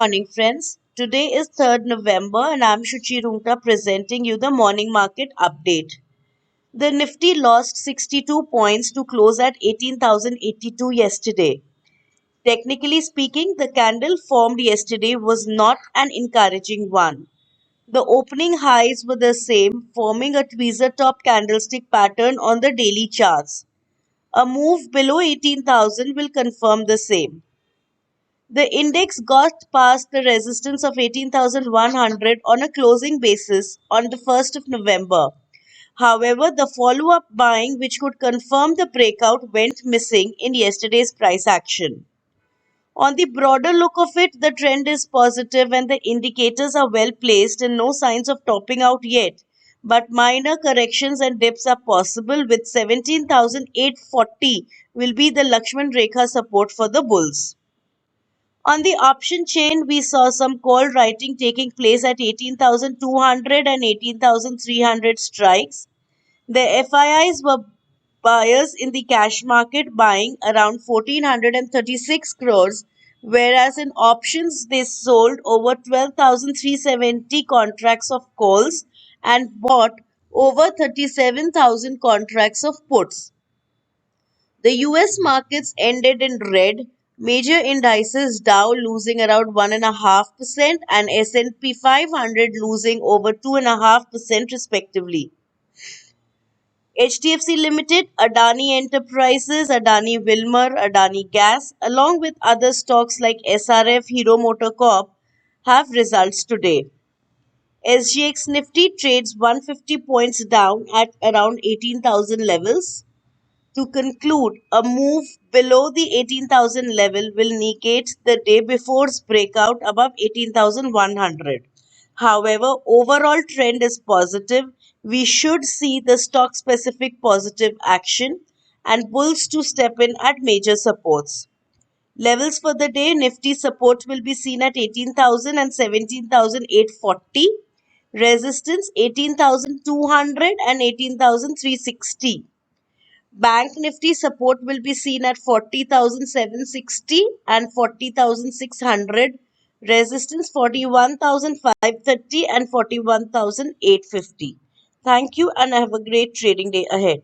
morning, friends. Today is 3rd November and I'm Shuchi Rungta presenting you the morning market update. The Nifty lost 62 points to close at 18,082 yesterday. Technically speaking, the candle formed yesterday was not an encouraging one. The opening highs were the same, forming a tweezer top candlestick pattern on the daily charts. A move below 18,000 will confirm the same. The index got past the resistance of 18,100 on a closing basis on the 1st of November. However, the follow-up buying which could confirm the breakout went missing in yesterday's price action. On the broader look of it, the trend is positive and the indicators are well placed and no signs of topping out yet. But minor corrections and dips are possible with 17,840 will be the Lakshman Rekha support for the bulls. On the option chain, we saw some call writing taking place at 18,200 and 18,300 strikes. The FIIs were buyers in the cash market buying around 1,436 crores, whereas in options they sold over 12,370 contracts of calls and bought over 37,000 contracts of puts. The US markets ended in red, major indices Dow losing around 1.5% and S&P 500 losing over 2.5% respectively. HDFC Limited, Adani Enterprises, Adani Wilmar, Adani Gas, along with other stocks like SRF, Hero MotoCorp, have results today. SGX Nifty trades 150 points down at around 18,000 levels. To conclude, a move below the 18,000 level will negate the day before's breakout above 18,100. However, overall trend is positive. We should see the stock specific positive action and bulls to step in at major supports. Levels for the day, Nifty support will be seen at 18,000 and 17,840. Resistance 18,200 and 18,360. Bank Nifty support will be seen at 40,760 and 40,600. Resistance 41,530 and 41,850. Thank you and have a great trading day ahead.